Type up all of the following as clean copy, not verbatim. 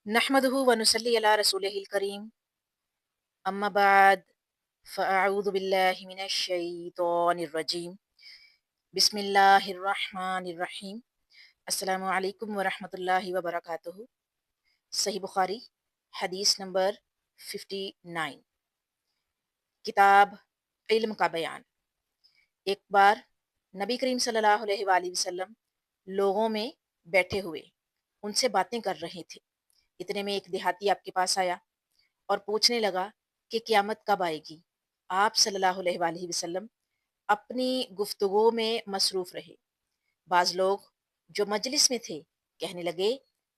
नहमदुहु व नुसल्ली अला रसूलिहिल करीम अम्मा बाद फ़अऊज़ु बिल्लाहि मिनश शैतानिर रजीम बिस्मिल्लाहिर रहमानिर रहीम अस्सलामु अलैकुम व रहमतुल्लाहि व बरकातुहू। सही बुखारी हदीस नंबर 59। किताब इल्म का बयान। एक बार नबी करीम सल्लल्लाहु अलैहि वसल्लम लोगों में बैठे हुए उनसे बातें कर रहे थे। इतने में एक देहाती आपके पास आया और पूछने लगा कि क़यामत कब आएगी। आप सल्लल्लाहु अलैहि वसल्लम अपनी गुफ्तगू में मसरूफ़ रहे। बाज़ लोग जो मजलिस में थे कहने लगे,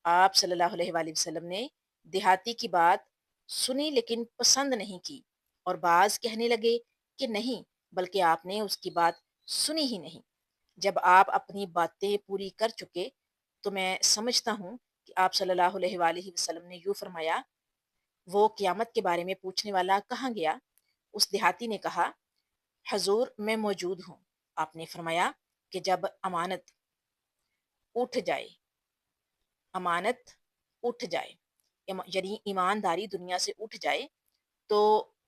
आप सल्लल्लाहु अलैहि वसल्लम ने देहाती की बात सुनी लेकिन पसंद नहीं की, और बाज़ कहने लगे कि नहीं, बल्कि आपने उसकी बात सुनी ही नहीं। जब आप अपनी बातें पूरी कर चुके तो मैं समझता हूँ कि आप सल्लल्लाहु अलैहि वसल्लम ने यूँ फरमाया, वो क़यामत के बारे में पूछने वाला कहाँ गया? उस देहाती ने कहा, हजूर मैं मौजूद हूँ। आपने फरमाया कि जब उठ जाए अमानत उठ जाए, यानी ईमानदारी दुनिया से उठ जाए, तो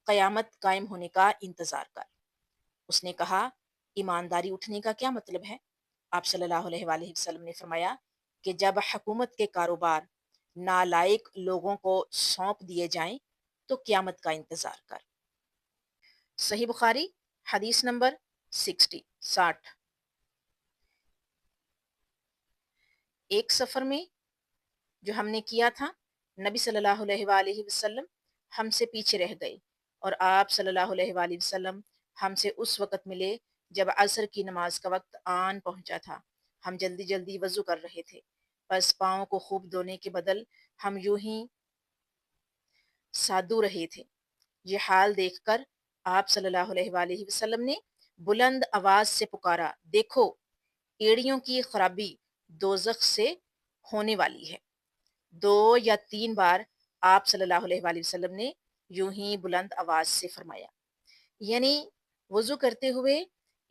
क़यामत कायम होने का इंतज़ार कर। उसने कहा, ईमानदारी उठने का क्या मतलब है? आप सल्लल्लाहु अलैहि वसल्लम ने फरमाया कि जब हुकूमत के कारोबार नालायक लोगों को सौंप दिए जाएं, तो क़यामत का इंतज़ार कर। सही बुखारी हदीस नंबर 60। एक सफ़र में जो हमने किया था, नबी सल्लल्लाहु अलैहि वसल्लम हमसे पीछे रह गए और आप सल्लल्लाहु अलैहि वसल्लम हमसे उस वक़्त मिले जब असर की नमाज का वक़्त आन पहुँचा था। हम जल्दी-जल्दी वज़ू कर रहे थे। बस पाँव को खूब धोने के बदल हम यूँ ही साधु रहे थे। ये हाल देखकर आप सल्लल्लाहु अलैहि वसल्लम ने बुलंद आवाज़ से पुकारा, देखो, एड़ियों की खराबी दोज़ख से होने वाली है। 2 या 3 बार आप सल्लल्लाहु अलैहि वसल्लम ने यूँ ही बुलंद आवाज़ से फरमाया। यानी वज़ू करते हुए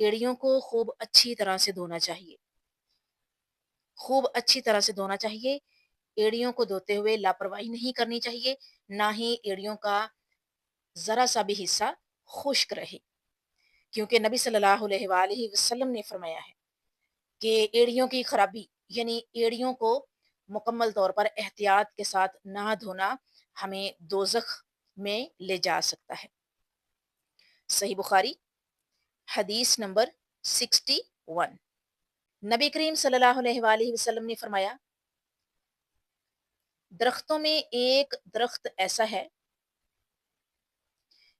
एड़ियों को खूब अच्छी तरह से धोना चाहिए। खूब अच्छी तरह से धोना चाहिए। एड़ियों को धोते हुए लापरवाही नहीं करनी चाहिए, ना ही एड़ियों का ज़रा-सा भी हिस्सा खुश्क रहे। क्योंकि नबी सल्लल्लाहु अलैहि वसल्लम ने फरमाया है कि एड़ियों की खराबी, यानी एड़ियों को मुकम्मल तौर पर एहतियात के साथ ना धोना हमें दोज़ख में ले जा सकता है। सही बुखारी हदीस नंबर 61। नबी करीम सल्लल्लाहु अलैहि वसल्लम ने फरमाया, दरख्तों में एक दरख्त ऐसा है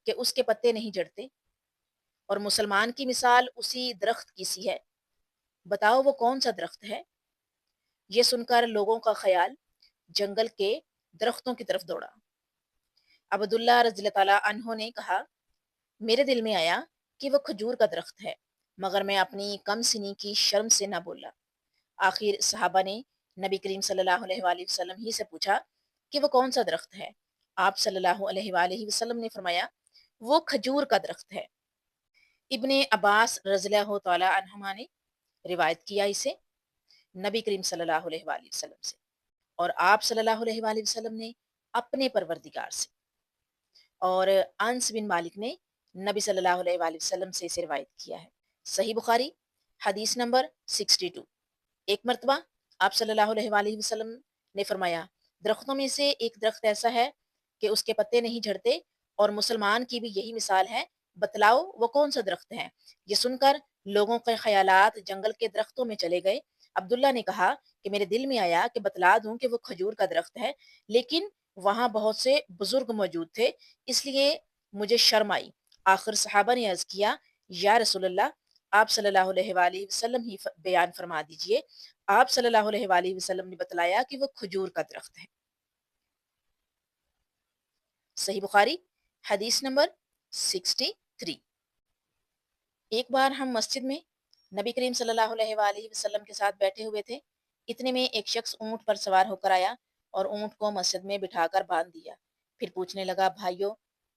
कि उसके पत्ते नहीं झड़ते, और मुसलमान की मिसाल उसी दरख्त की सी है। बताओ वो कौन सा दरख्त है? ये सुनकर लोगों का ख्याल जंगल के दरख्तों की तरफ दौड़ा। अब्दुल्ला रज़ियल्लाहु ताला अन्हो ने कहा, मेरे दिल में आया कि वो खजूर का दरख्त है, मगर मैं अपनी कम सिनी की शर्म से ना बोला। आखिर सहाबा ने नबी करीम सल्लल्लाहु अलैहि वसल्लम ही से पूछा कि वो कौन सा दरख्त है? आप सल्लल्लाहु अलैहि वसल्लम ने फरमाया, वो खजूर का दरख्त है। इब्ने अब्बास रज़ियल्लाहु ताला अन्हुमा ने रिवायत किया इसे नबी करीम सल्लल्लाहु अलैहि वसल्लम से, और आप सल्लल्लाहु अलैहि वसल्लम ने अपने परवरदिगार से, और अनस बिन मालिक ने नबी सल्लल्लाहु अलैहि वसल्लम से इसे रिवायत किया है। सही बुखारी हदीस नंबर 62। एक मर्तबा आप सल्लल्लाहु अलैहि वसल्लम ने फरमाया, दरख्तों में से एक दरख्त ऐसा है कि उसके पत्ते नहीं झड़ते, और मुसलमान की भी यही मिसाल है। बतलाओ वो कौन सा दरख्त है? ये सुनकर लोगों के ख्यालात जंगल के दरख्तों में चले गए। अब्दुल्ला ने कहा कि मेरे दिल में आया कि बतला दूं कि वो खजूर का दरख्त है, लेकिन वहां बहुत से बुजुर्ग मौजूद थे, इसलिए मुझे शर्म आई। आखिर सहाबा ने अर्ज किया, या रसूलल्लाह, आप सल्लल्लाहु अलैहि वसल्लम ही बयान फरमा दीजिए। आप सल्लल्लाहु अलैहि वसल्लम ने बतलाया कि वो खजूर का दरख्त है। सही बुखारी हदीस नंबर 63। एक बार हम मस्जिद में नबी करीम सल्लल्लाहु अलैहि वसल्लम के साथ बैठे हुए थे। इतने में एक शख्स ऊंट पर सवार होकर आया और ऊंट को मस्जिद में बिठाकर बांध दिया। फिर पूछने लगा, भाइयों,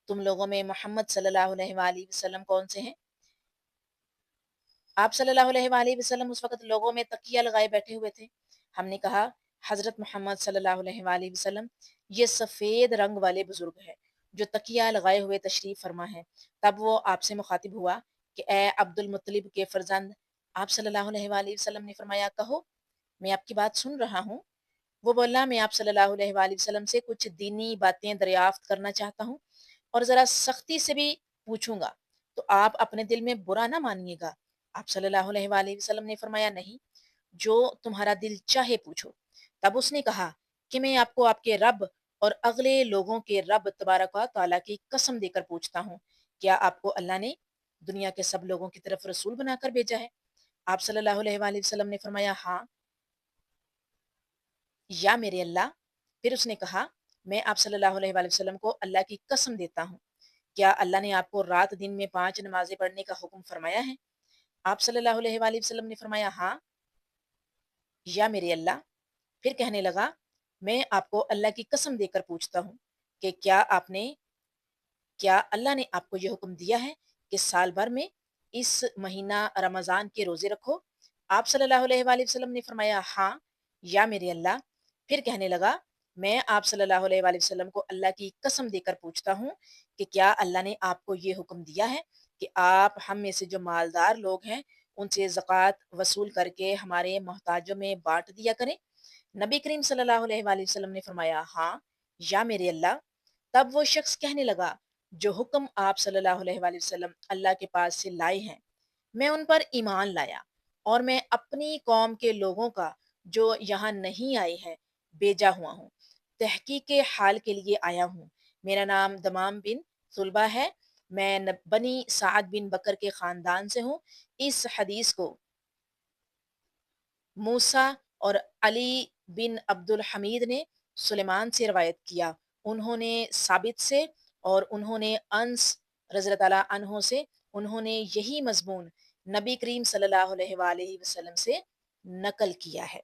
तुम लोगों में मोहम्मद सल्लल्लाहु अलैहि वसल्लम कौन से हैं? आप सल्लल्लाहु अलैहि वसल्लम उस वक़्त लोगों में तकिया लगाए बैठे हुए थे। हमने कहा, حضرت محمد صلی اللہ علیہ وآلہ وسلم یہ سفید رنگ والے بزرگ ہیں جو تکیہ لگائے ہوئے تشریف فرما ہے۔ تب وہ آپ سے مخاطب ہوا کہ اے عبد المطلب کے فرزند، آپ صلی اللہ علیہ وآلہ وسلم نے فرمایا کہو، میں آپ کی بات سن رہا ہوں۔ وہ بولا میں آپ صلی اللہ علیہ وآلہ وسلم سے کچھ دینی باتیں دریافت کرنا چاہتا ہوں اور ذرا سختی سے بھی پوچھوں گا، تو آپ اپنے دل میں برا نہ مانیے گا۔ آپ صلی اللہ علیہ وآلہ وسلم نے فرمایا نہیں، جو تمہارا دل چاہے پوچھو۔ تب اس نے کہا کہ میں آپ کو آپ کے رب اور اگلے لوگوں کے رب تبارک و تعالیٰ کی قسم دے کر پوچھتا ہوں، کیا آپ کو اللہ نے دنیا کے سب لوگوں کی طرف رسول بنا کر بھیجا ہے؟ آپ صلی اللہ علیہ وآلہ وسلم نے فرمایا ہاں یا میرے اللہ۔ پھر اس نے کہا میں آپ صلی اللہ علیہ وآلہ وسلم کو اللہ کی قسم دیتا ہوں، کیا اللہ نے آپ کو رات دن میں 5 نمازیں پڑھنے کا حکم فرمایا ہے؟ آپ صلی اللہ علیہ وآلہ وسلم نے فرمایا ہاں یا میرے اللہ۔ پھر کہنے لگا میں آپ کو اللہ کی قسم دے کر پوچھتا ہوں کہ کیا اللہ نے آپ کو یہ حکم دیا ہے کہ سال بھر میں اس مہینہ رمضان کے روزے رکھو؟ آپ صلی اللہ علیہ وآلہ وسلم نے فرمایا ہاں یا میرے اللہ۔ پھر کہنے لگا میں آپ صلی اللہ علیہ وآلہ وسلم کو اللہ کی قسم دے کر پوچھتا ہوں کہ کیا اللہ نے آپ کو یہ حکم دیا ہے کہ آپ ہم میں سے جو مالدار لوگ ہیں ان سے زکوٰۃ وصول کر کے ہمارے محتاجوں میں بانٹ دیا کریں؟ نبی کریم صلی اللہ علیہ وآلہ وسلم نے فرمایا ہاں یا میرے اللہ۔ تب وہ شخص کہنے لگا جو حکم آپ صلی اللہ علیہ وآلہ وسلم اللہ کے پاس سے لائے ہیں میں ان پر ایمان لایا، اور میں اپنی قوم کے لوگوں کا جو یہاں نہیں آئے ہیں بھیجا ہوا ہوں، تحقیق حال کے لیے آیا ہوں۔ میرا نام دمام بن ثلبہ ہے، میں بنی سعد بن بکر کے خاندان سے ہوں۔ اس حدیث کو موسیٰ اور علی بن عبد الحمید نے سلیمان سے روایت کیا، انہوں نے ثابت سے اور انہوں نے انس رضی اللہ تعالیٰ عنہ سے، انہوں نے یہی مضمون نبی کریم صلی اللہ علیہ وآلہ وسلم سے نقل کیا ہے۔